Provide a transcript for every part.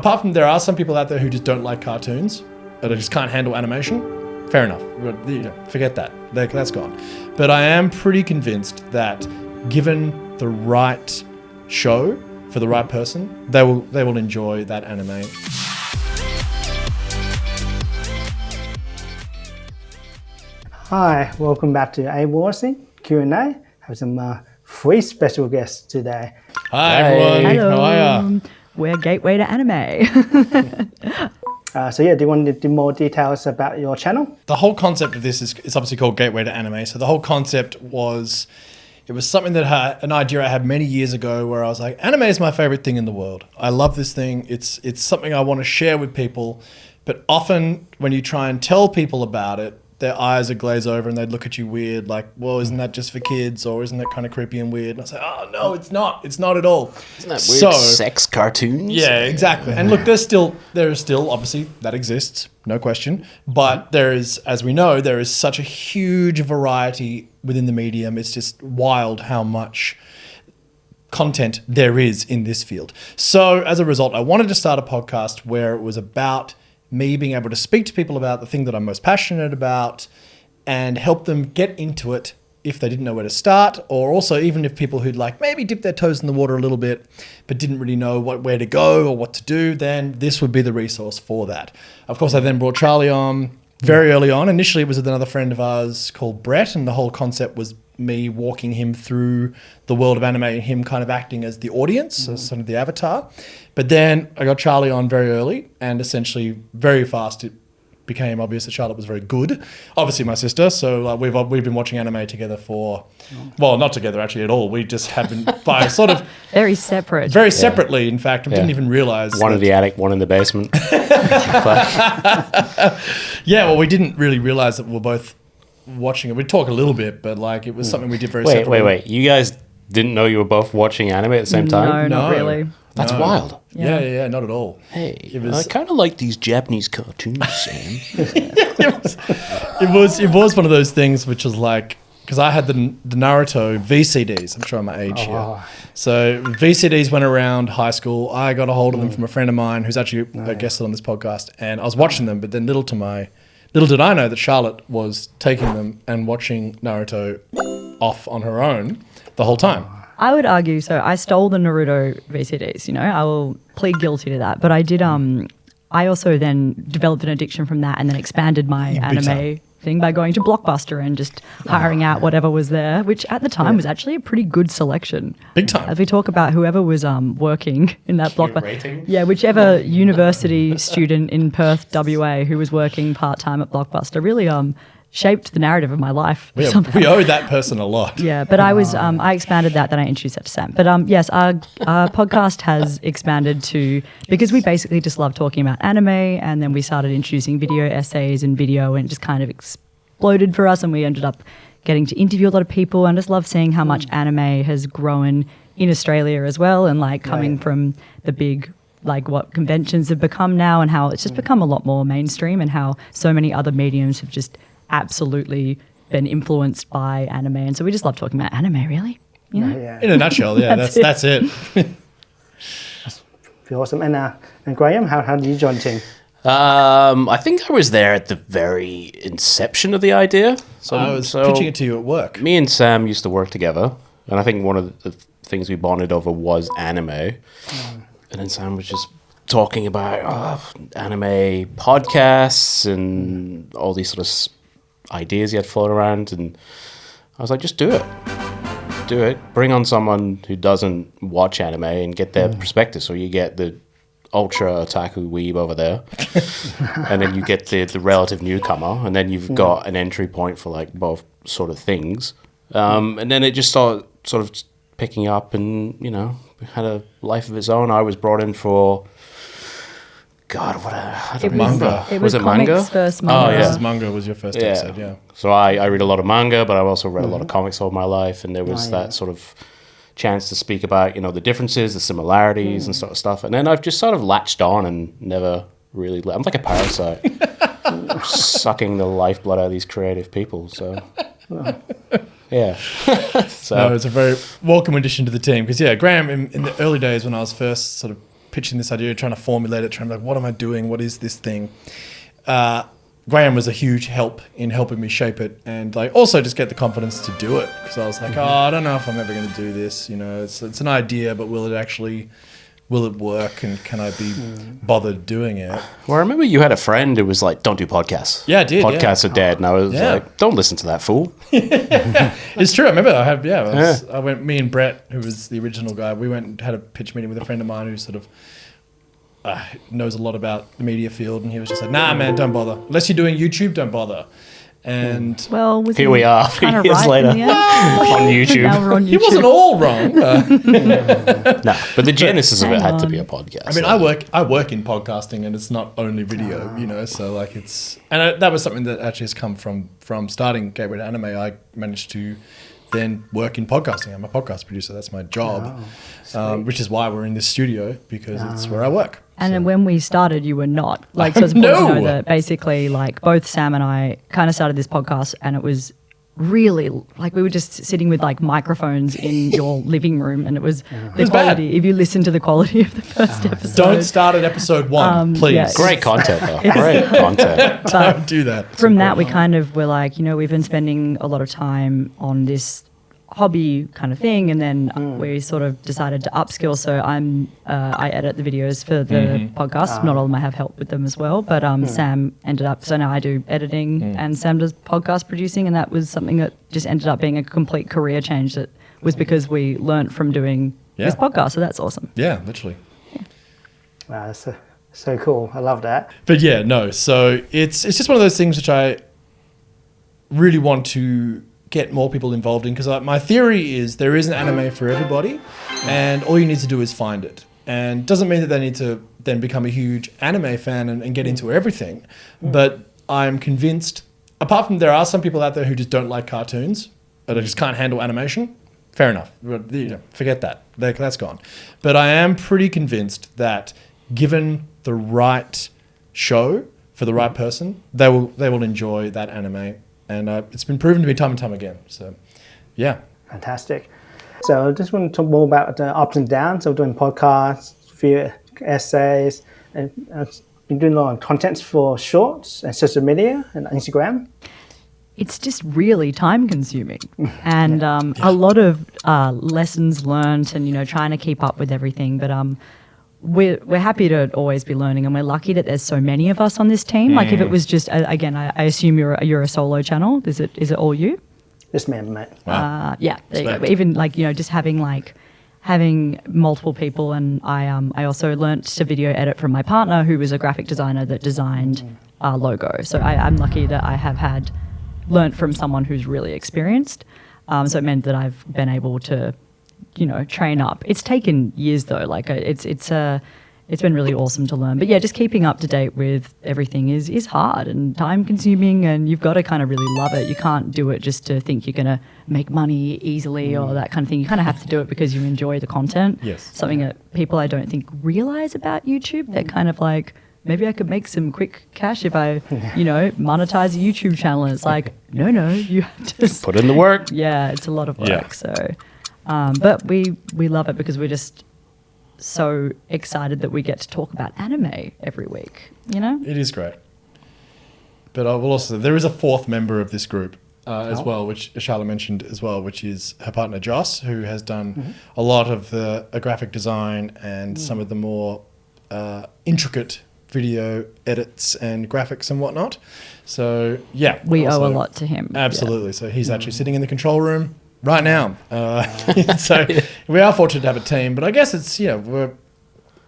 apart from there are some people out there who just don't like cartoons, or they just can't handle animation. Fair enough. Forget that. That's gone. But I am pretty convinced that given the right show for the right person, they will enjoy that anime. Hi, welcome back to A-Warsing Q&A. Have some free special guests today. Hi everyone. Hello. How are you? We're Gateway to Anime. Do you want to do more details about your channel? The whole concept of this is it's obviously called Gateway to Anime. So the whole concept was, it was something that an idea I had many years ago where I was like, anime is my favorite thing in the world. I love this thing. It's something I want to share with people. But often when you try and tell people about it, their eyes would glaze over and they'd look at you weird, like, well, isn't that just for kids, or isn't that kind of creepy and weird? And I was like, oh no, it's not. It's not at all. Isn't that weird sex cartoons? Yeah, exactly. And look, there is still obviously that exists, no question. But there is, as we know, there is such a huge variety within the medium. It's just wild how much content there is in this field. So as a result, I wanted to start a podcast where it was about me being able to speak to people about the thing that I'm most passionate about and help them get into it if they didn't know where to start, or also even if people who'd like maybe dip their toes in the water a little bit but didn't really know where to go or what to do, then this would be the resource for that. Of course, I then brought Charlie on very early on. Initially, it was with another friend of ours called Brett, and the whole concept was me walking him through the world of anime and him kind of acting as the audience, as sort of the avatar. But then I got Charlie on very early, and essentially very fast it became obvious that Charlotte was very good. Obviously my sister, so we've been watching anime together for, well, not together actually at all. We just have been by sort of... Very separate. Very separately, in fact. We didn't even realise. One in the attic, one in the basement. Yeah, well, we didn't really realise that we were both watching it. We'd talk a little bit, but like it was something we did very separately. Wait. You guys didn't know you were both watching anime at the same time? No, not really. That's wild. Yeah, not at all. Hey, I kind of like these Japanese cartoons, Sam. It was one of those things which was like, because I had the Naruto VCDs. I'm showing my age here. So VCDs went around high school. I got a hold of them from a friend of mine who's actually a guest on this podcast, and I was watching them. But then little did I know that Charlotte was taking them and watching Naruto off on her own the whole time. I would argue, so I stole the Naruto VCDs, I will plead guilty to that. But I did, I also then developed an addiction from that and then expanded my anime thing by going to Blockbuster and just hiring out whatever was there, which at the time was actually a pretty good selection. Big time. As we talk about whoever was working in that Blockbuster. Yeah, whichever university student in Perth, WA, who was working part-time at Blockbuster really shaped the narrative of my life. We owe that person a lot. Yeah, but I was I expanded that, then I introduced that to Sam. But yes, our podcast has expanded to, because we basically just love talking about anime, and then we started introducing video essays and video, and it just kind of exploded for us, and we ended up getting to interview a lot of people, and just love seeing how much anime has grown in Australia as well, and like coming from the big, like what conventions have become now, and how it's just become a lot more mainstream, and how so many other mediums have just absolutely been influenced by anime. And so we just love talking about anime, really. You know? Yeah. In a nutshell, that's it. Awesome. And Graeme, how did you join the team? I think I was there at the very inception of the idea. So I was pitching it to you at work. Me and Sam used to work together, and I think one of the things we bonded over was anime. And then Sam was just talking about anime podcasts and all these sort of ideas he had floated around, and I was like, just do it. Bring on someone who doesn't watch anime and get their perspective. So you get the ultra otaku weeb over there, and then you get the relative newcomer, and then you've got an entry point for like both sort of things. And then it just started sort of picking up, and had a life of its own. I was brought in for I don't remember. Was it manga? First manga. Oh, yeah. Manga was your first episode, yeah. So I read a lot of manga, but I also read a lot of comics all my life, and there was that sort of chance to speak about, the differences, the similarities and sort of stuff. And then I've just sort of latched on and never really... I'm like a parasite, sucking the lifeblood out of these creative people, so... Yeah. So no, it's a very welcome addition to the team. Because, Graeme, in the early days when I was first sort of pitching this idea, trying to formulate it, trying to like, what am I doing? What is this thing? Graeme was a huge help in helping me shape it, and like also just get the confidence to do it, because I was like, I don't know if I'm ever going to do this. You know, it's an idea, but will it work, and can I be bothered doing it? Well, I remember you had a friend who was like, don't do podcasts. Yeah, I did. Podcasts are dead. And I was like, don't listen to that fool. It's true. I remember I went, me and Brett, who was the original guy, we went and had a pitch meeting with a friend of mine who sort of knows a lot about the media field, and he was just like, nah, man, don't bother. Unless you're doing YouTube, don't bother. And Well, Here we are, 3 years later, on Now YouTube. we're on YouTube. he wasn't all wrong. No, but the genesis of it had to be a podcast. I mean, I work in podcasting, and it's not only video, you know. So like that was something that actually has come from starting Gateway to Anime. I managed to then work in podcasting. I'm a podcast producer. That's my job, which is why we're in this studio, because it's where I work. And then when we started, you were not. Like, so it's important to know that basically, like, both Sam and I kind of started this podcast, and it was really, like, we were just sitting with, like, microphones in your living room, and it was the quality. Bad. If you listen to the quality of the first episode. Don't start at episode 1, please. yeah. great content, though. Great content. Don't do that. From that, we kind of were like, you know, we've been spending a lot of time on this hobby kind of thing, and then we sort of decided to upskill. So I edit the videos for the podcast. Not all of them, I have help with them as well, but Sam ended up, so now I do editing and Sam does podcast producing, and that was something that just ended up being a complete career change that was because we learnt from doing this podcast. So that's awesome. Yeah, literally. Wow, that's so cool. I love that. But yeah, no. So it's just one of those things which I really want to get more people involved in, because my theory is there is an anime for everybody, and all you need to do is find it. And doesn't mean that they need to then become a huge anime fan and get into everything. But I'm convinced, apart from there are some people out there who just don't like cartoons, or they just can't handle animation. Fair enough. You know, forget that. That's gone. But I am pretty convinced that given the right show for the right person, they will enjoy that anime. And it's been proven to be time and time again. So, yeah. Fantastic. So I just want to talk more about the ups and downs of doing podcasts, few essays, and I've been doing a lot of contents for shorts and social media and Instagram. It's just really time consuming, and a lot of lessons learned, and, you know, trying to keep up with everything. But we're happy to always be learning, and we're lucky that there's so many of us on this team. Like, if it was just again, I assume you're a solo channel. Is it all you? Just me and mate. Wow. Yeah. There you go. But even, like, you know, just having multiple people, and I also learnt to video edit from my partner, who was a graphic designer that designed our logo. So I'm lucky that I have learnt from someone who's really experienced. So it meant that I've been able to, you know, train up. It's taken years though. Like, it's been really awesome to learn. But yeah, just keeping up to date with everything is hard and time consuming, and you've got to kind of really love it. You can't do it just to think you're going to make money easily or that kind of thing. You kind of have to do it because you enjoy the content. Yes. Something that people, I don't think, realize about YouTube. They're kind of like, maybe I could make some quick cash if I, you know, monetize a YouTube channel. And it's like, no, you have to Put in the work. Yeah, it's a lot of work. Yeah. So, but we love it because we're just so excited that we get to talk about anime every week, you know? It is great. But I will also, there is a fourth member of this group as well, which Charlotte mentioned as well, which is her partner Joss, who has done a lot of the graphic design and some of the more intricate video edits and graphics and whatnot. So yeah, We owe a lot to him. Absolutely. So he's actually sitting in the control room right now. So we are fortunate to have a team, but I guess it's, you know,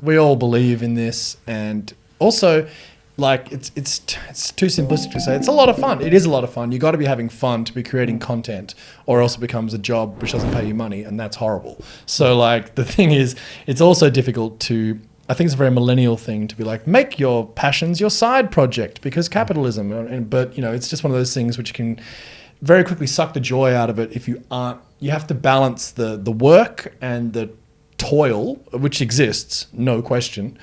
we all believe in this, and also, like, it's too simplistic to say. It's a lot of fun. It is a lot of fun. You got to be having fun to be creating content, or else it becomes a job which doesn't pay you money, and that's horrible. So, like, the thing is, it's also difficult to, I think it's a very millennial thing to be like, make your passions your side project because capitalism. But, you know, it's just one of those things which can very quickly suck the joy out of it if you aren't. You have to balance the work and the toil, which exists, no question,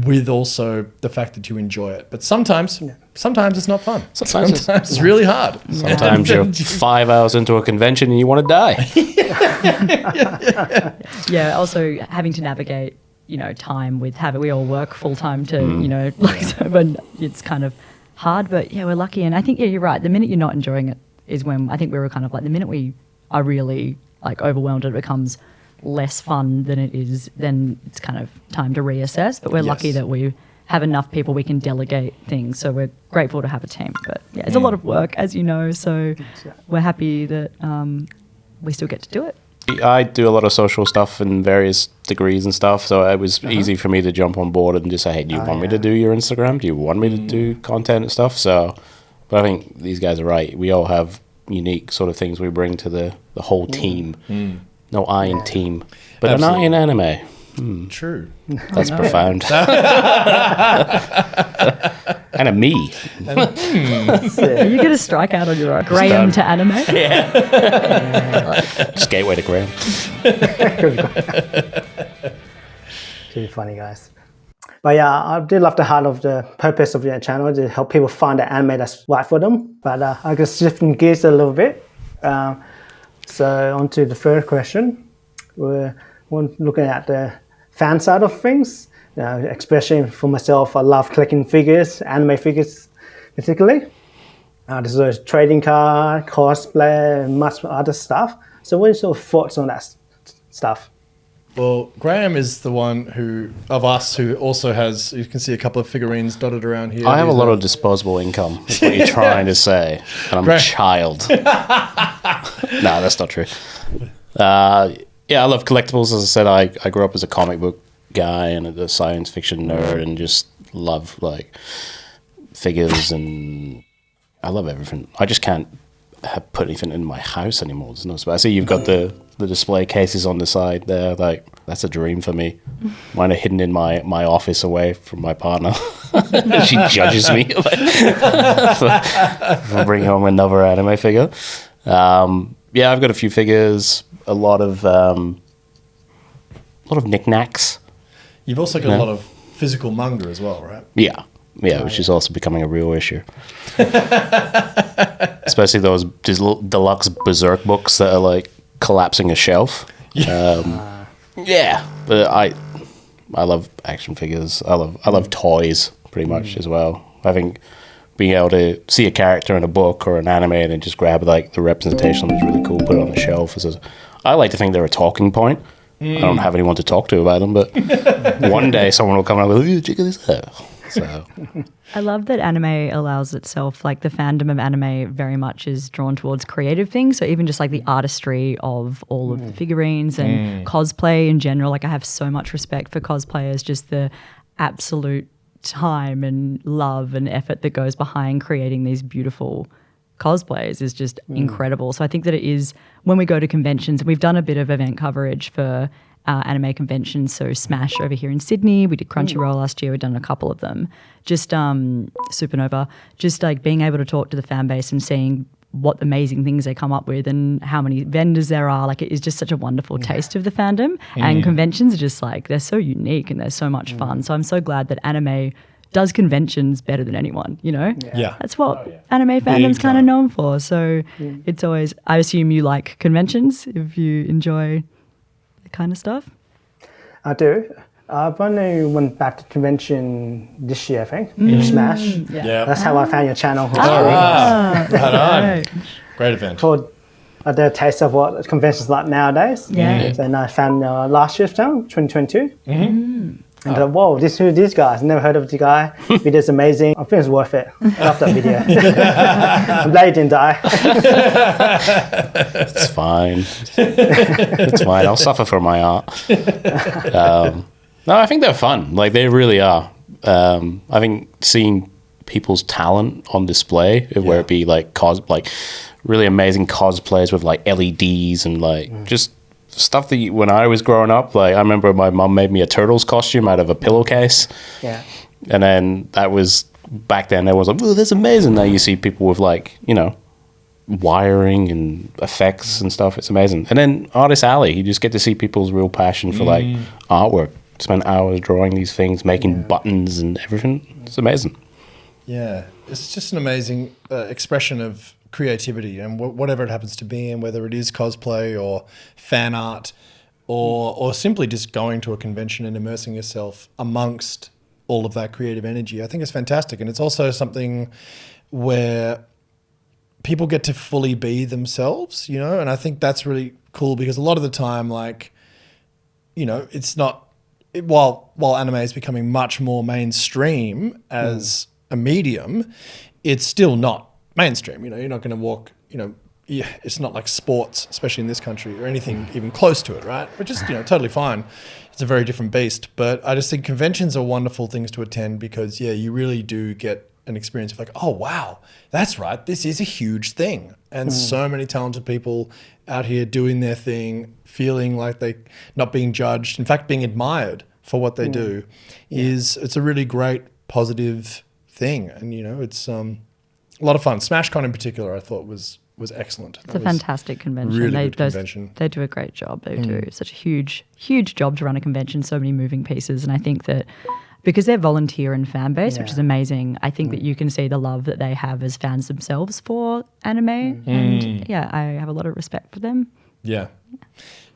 with also the fact that you enjoy it. But sometimes it's not fun. Sometimes it's really hard. Sometimes you're 5 hours into a convention and you want to die. Yeah, also having to navigate time with having, we all work full time to, like, so, but it's kind of hard, but yeah, we're lucky. And I think, you're right. The minute you're not enjoying it is when I think we were kind of like, the minute we are really like overwhelmed, it becomes less fun than it is, then it's kind of time to reassess. But we're lucky that we have enough people we can delegate things. So we're grateful to have a team. But yeah, it's a lot of work, as you know. So we're happy that we still get to do it. I do a lot of social stuff in various degrees and stuff, so it was easy for me to jump on board and just say, hey, do you want me to do your Instagram? Do you want me to do content and stuff? So, but I think these guys are right. We all have unique sort of things we bring to the whole team. No I in team, but an I in anime. True. That's profound. And a me. Are you going to strike out on your own? Graeme to anime? Just gateway to Graeme. Too funny, guys. But yeah, I do love the heart of the purpose of your channel to help people find the anime that's right for them. But I guess shifting gears a little bit. So on to the third question. We're looking at the fan side of things. Especially for myself, I love collecting figures, anime figures particularly. There's a trading card, cosplay, and much other stuff. So what are your thoughts on that stuff? Well, Graeme is the one of us who also has, you can see a couple of figurines dotted around here. I have a lot of disposable income, is what you're trying to say. And I'm a child. No, that's not true. Yeah, I love collectibles. As I said, I grew up as a comic book guy and a science fiction nerd and just love like figures, and I love everything. I just can't put anything in my house anymore. There's no space. I see you've got the display cases on the side there. Like, that's a dream for me. Mine are hidden in my office away from my partner. She judges me for bringing home another anime figure. Yeah, I've got a few figures, a lot of knickknacks. You've also got a lot of physical manga as well, right? Yeah, which is also becoming a real issue. Especially those deluxe Berserk books that are like collapsing a shelf. Yeah, but I love action figures. I love toys pretty much as well. I think being able to see a character in a book or an anime and then just grab like the representation is really cool, put it on the shelf. I like to think they're a talking point. I don't have anyone to talk to about them, but one day someone will come and go, "Ooh, check this out." So I love that anime allows itself, like the fandom of anime very much is drawn towards creative things. So even just like the artistry of all of the figurines and cosplay in general, like I have so much respect for cosplayers, just the absolute time and love and effort that goes behind creating these beautiful cosplays is just incredible. So I think that it is, when we go to conventions, we've done a bit of event coverage for anime conventions. So Smash over here in Sydney, we did Crunchyroll last year, we've done a couple of them. Just Supernova, just like being able to talk to the fan base and seeing what amazing things they come up with and how many vendors there are. Like, it is just such a wonderful taste of the fandom. And conventions are just like, they're so unique and they're so much fun. So I'm so glad that anime does conventions better than anyone, Yeah. That's what anime fandom's kind of known for. So it's always, I assume you like conventions if you enjoy that kind of stuff. I do. I've only went back to convention this year, I think, in Smash. Yeah. That's how I found your channel. Right on. Great event. Called I did a taste of what conventions like nowadays. Yeah. Then I found last year's channel, 2022. And I thought, whoa, who are these guys? Never heard of the guy. Video's amazing. I think it's worth it. I love that video. I'm glad he didn't die. it's fine. It's fine. I'll suffer for my art. No, I think they're fun. Like, they really are. I think seeing people's talent on display, where it be like really amazing cosplays with like LEDs and like just stuff that when I was growing up, like I remember my mum made me a Turtles costume out of a pillowcase. Yeah. And then that was back then. There was like, oh, that's amazing. Now you see people with like, wiring and effects and stuff. It's amazing. And then Artist Alley, you just get to see people's real passion for like artwork. Spend hours drawing these things, making buttons and everything. It's amazing. Yeah, it's just an amazing expression of creativity and whatever it happens to be, and whether it is cosplay or fan art, or simply just going to a convention and immersing yourself amongst all of that creative energy, I think is fantastic. And it's also something where people get to fully be themselves, you know, and I think that's really cool because a lot of the time, like, you know, it's not, while anime is becoming much more mainstream as a medium, it's still not mainstream. You know, you're not going to walk, you know, it's not like sports, especially in this country, or anything even close to it, right? Which is, you know, totally fine. It's a very different beast. But I just think conventions are wonderful things to attend because, yeah, you really do get an experience of like, oh, wow, that's right. This is a huge thing. And so many talented people out here doing their thing, feeling like they not being judged, in fact, being admired for what they do it's a really great, positive thing. And, you know, it's a lot of fun. SmashCon in particular, I thought was excellent. It's a fantastic convention. Really good convention. They do a great job. They do such a huge job to run a convention, so many moving pieces. And I think that because they're volunteer and fan base, which is amazing, I think that you can see the love that they have as fans themselves for anime. And yeah, I have a lot of respect for them. Yeah,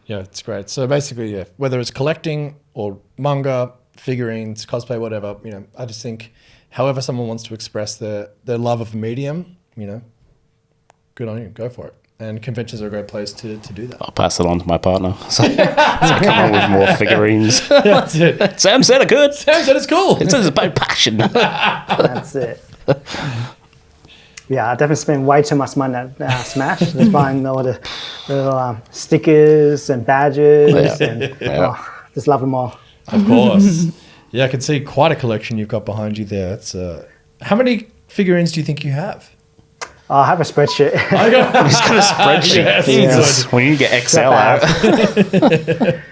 it's great. So basically, yeah, whether it's collecting or manga, figurines, cosplay, whatever, you know, I just think however someone wants to express their love of a medium, you know, good on you, go for it. And conventions are a great place to do that. I'll pass it on to my partner. So come on with more figurines. That's it. Sam said it good. Sam said it's cool. It's about passion. That's it. Yeah, I definitely spend way too much money at Smash. Just buying all the little stickers and badges and just love them all. Of course. Yeah, I can see quite a collection you've got behind you there. It's how many figurines do you think you have? I have a spreadsheet. He's got a spreadsheet. Yes. We need to get Excel out.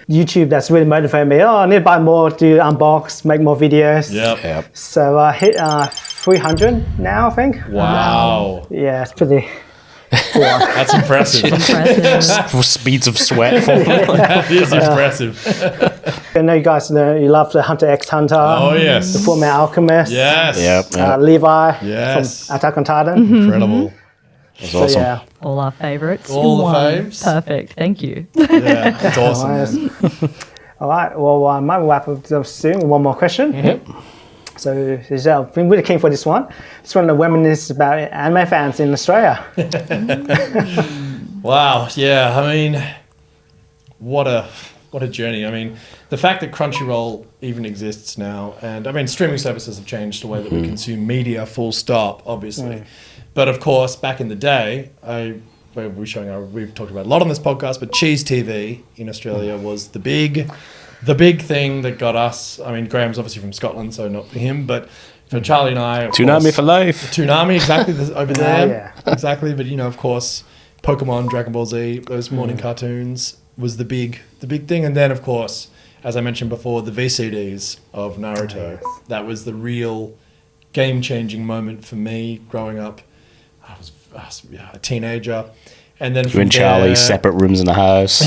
YouTube, that's really motivated me. Oh, I need to buy more, do unbox, make more videos. Yep. So I hit 300 now, I think. Wow. Yeah, it's pretty cool. That's impressive. Speeds of sweat. That is impressive. I know you guys know you love the Hunter x Hunter. Oh, yes. The Fullmetal Alchemist. Yes. Yep. Levi Yes. from Attack on Titan. Incredible. That's awesome. Yeah. All our favourites. All in the one. faves. Perfect. Thank you. Yeah, it's awesome. Nice. All right. Well, I might wrap up soon with one more question. So, Giselle, I've been really keen for this one. Just want to reminisce about anime fans in Australia. Wow. Yeah. I mean, what a journey. I mean, the fact that Crunchyroll even exists now, and I mean, streaming services have changed the way that we consume media, full stop, obviously. But of course, back in the day, we've talked about a lot on this podcast, but Cheese TV in Australia was the big thing that got us. I mean, Graham's obviously from Scotland, so not for him, but for Charlie and I, Toonami for life. Toonami, exactly, over there. Yeah. Exactly, but you know, of course, Pokemon, Dragon Ball Z, those morning cartoons was the big thing. And then, of course, as I mentioned before, the VCDs of Naruto. That was the real game-changing moment for me growing up. I was a teenager. And then You and Charlie, separate rooms in the house.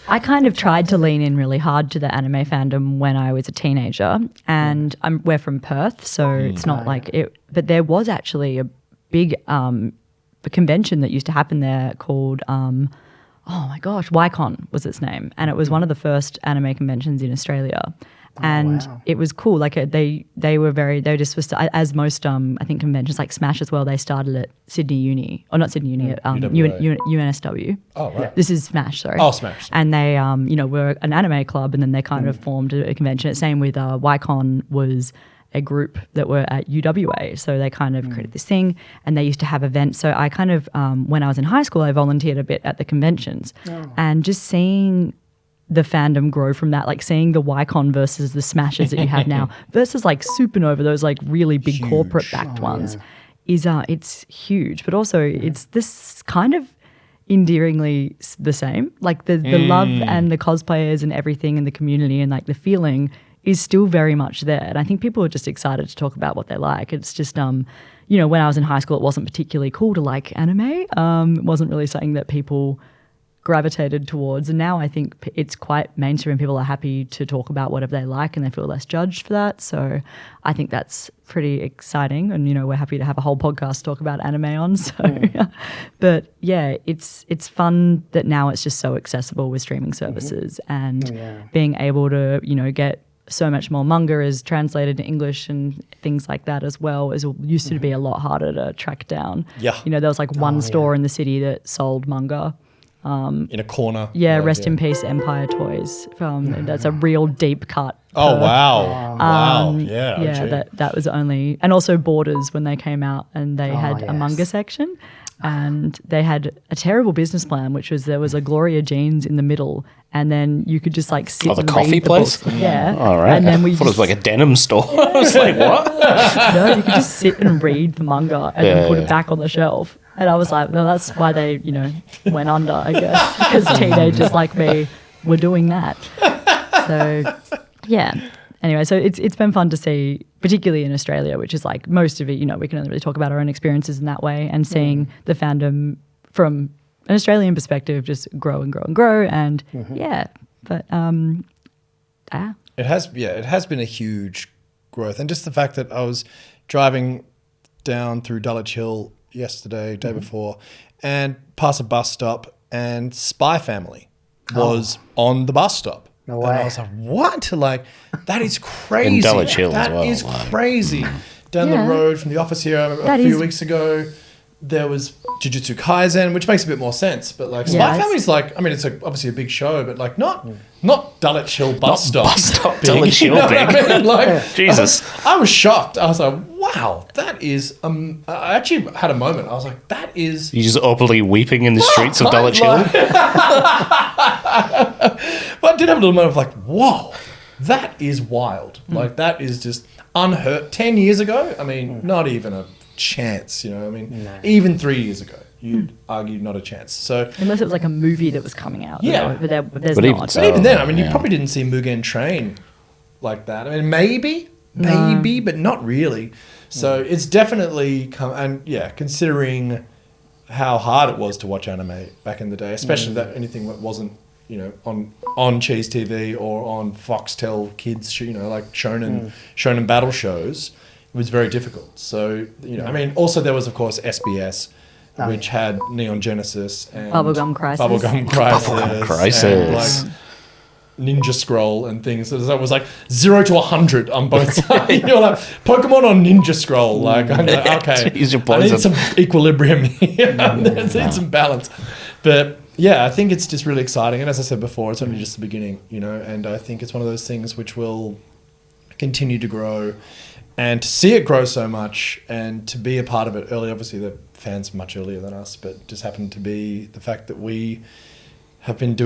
I kind of tried to lean in really hard to the anime fandom when I was a teenager, and we're from Perth, so it's not like it. But there was actually a big a convention that used to happen there called oh my gosh, YCon was its name, and it was one of the first anime conventions in Australia. And it was cool. Like they were just as most I think conventions like Smash as well. They started at Sydney Uni, or not Sydney Uni, at UNSW. Oh right. This is Smash, sorry. Oh, Smash. And they were an anime club, and then they kind of formed a convention. Same with YCon was a group that were at UWA, so they kind of created this thing, and they used to have events. So I kind of when I was in high school, I volunteered a bit at the conventions, and just seeing the fandom grow from that, like seeing the YCon versus the Smashes that you have now versus like Supernova, those like really big corporate backed ones, is it's huge, but also it's this kind of endearingly the same. Like the love and the cosplayers and everything and the community and like the feeling is still very much there. And I think people are just excited to talk about what they like. It's just, when I was in high school, it wasn't particularly cool to like anime. It wasn't really something that people gravitated towards. And now I think it's quite mainstream. People are happy to talk about whatever they like and they feel less judged for that. So I think that's pretty exciting. And, you know, we're happy to have a whole podcast to talk about anime on. So, but yeah, it's fun that now it's just so accessible with streaming services and being able to, you know, get so much more manga is translated to English and things like that as well. It used to be a lot harder to track down. Yeah. You know, there was like one store in the city that sold manga. In a corner. Yeah, rest in peace, Empire Toys. That's a real deep cut. Oh, wow. Wow. Yeah. Yeah, that was only... And also Borders when they came out and they had a manga section. And they had a terrible business plan, which was there was a Gloria Jeans in the middle, and then you could just like sit the and coffee read place? The books. Yeah. All right. And then I thought it was like a denim store. I was like, what? No, you could just sit and read the manga and then put it back on the shelf. And I was like, well, that's why they, you know, went under, I guess, because teenagers like me were doing that. So, yeah. Anyway, so it's been fun to see, particularly in Australia, which is like most of it, you know, we can only really talk about our own experiences in that way, and seeing the fandom from an Australian perspective just grow and grow and grow. And but It has been a huge growth. And just the fact that I was driving down through Dulwich Hill yesterday, day before, and past a bus stop, and Spy Family was on the bus stop. No and way. I was like, what? Like, that is crazy. In Dulwich Hill as That well, is like. crazy. Down the road from the office here a few weeks ago, there was Jujutsu Kaisen, which makes a bit more sense. But like Spy Family's like, I mean, it's obviously a big show, but like not Dulwich Hill bus stop. Bus stop, big, Dulwich Hill you know big. what I mean? Like, Jesus. I was shocked. I was like, wow, that is. I actually had a moment. I was like, that is. You just openly weeping in the streets of Dulwich Hill? But I did have a little moment of like, whoa, that is wild. Like, that is just unheard. 10 years ago, I mean, not even a chance, you know. I mean, even 3 years ago, you'd argue not a chance. So unless it was like a movie that was coming out. Yeah. But there's But not. even But even then, I mean, you yeah. probably didn't see Mugen Train like that. I mean, maybe, but not really. So it's definitely come, and yeah, considering how hard it was to watch anime back in the day, especially that anything that wasn't, you know, on Cheese TV or on Foxtel Kids, you know, like shonen battle shows, it was very difficult. So, you know, I mean, also there was of course SBS, which had Neon Genesis and Bubblegum Crisis. Bubblegum Crisis. And, like, Ninja Scroll and things. So it was like 0 to 100 on both sides. You're like, Pokemon on Ninja Scroll. Like, I'm like, okay, Use your I need poison. some equilibrium here. I need some balance. But yeah, I think it's just really exciting. And as I said before, it's only just the beginning, you know, and I think it's one of those things which will continue to grow. And to see it grow so much and to be a part of it early, obviously the fans much earlier than us, but just happened to be the fact that we have been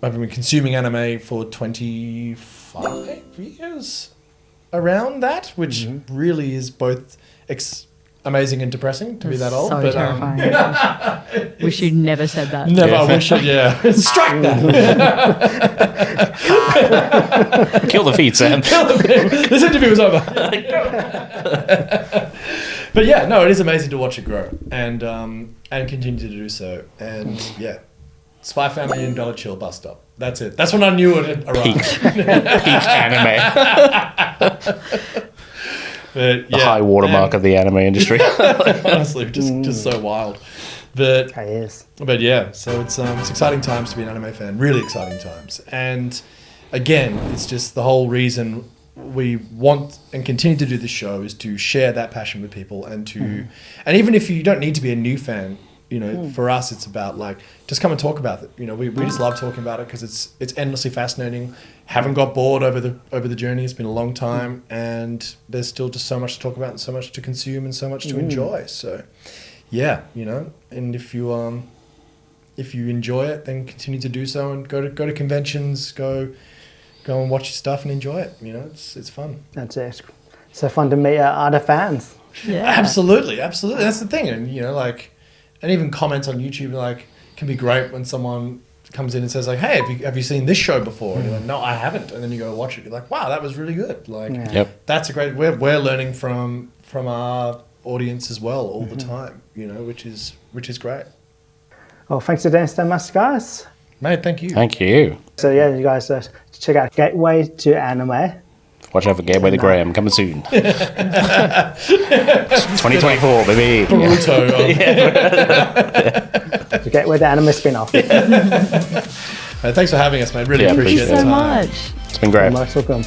consuming anime for 25 years around that, which really is both amazing and depressing to be that old. So But terrifying. Wish you'd never said that. never, I wish it, yeah. Strike that. Kill the feed, Sam. This interview was over. But yeah, no, it is amazing to watch it grow and continue to do so. And yeah, Spy Family and Dulwich Hill bus stop. That's it. That's when I knew it had arrived. Peak anime. But, The high watermark of the anime industry. honestly, just so wild. But It is. But yeah, so it's exciting times to be an anime fan. Really exciting times. And again, it's just the whole reason we want and continue to do this show is to share that passion with people and to, and even if you don't need to be a new fan, you know, for us it's about like just come and talk about it. You know, we just love talking about it because it's endlessly fascinating. Haven't got bored over the journey. It's been a long time, and there's still just so much to talk about and so much to consume and so much to enjoy. So, yeah, you know, and if you enjoy it, then continue to do so and go to conventions, go and watch your stuff and enjoy it. You know, it's fun. That's it. So fun to meet other fans. Yeah. Absolutely. That's the thing, and you know, like, and even comments on YouTube like can be great when someone comes in and says like, "Hey, have you seen this show before?" And you're like, "No, I haven't." And then you go watch it. You're like, "Wow, that was really good." Like, Yep. that's a great. We're learning from our audience as well all the time. You know, which is great. Well, thanks again so much, guys. Mate, thank you. Thank you. So yeah, you guys check out Gateway to Anime. Watch out for Gateway to Graeme coming soon. 2024, baby. Boruto. The Gateway to Anime spin-off. Thanks for having us, mate. Really Yeah, appreciate Thank you it. so much. It's been great. Most welcome.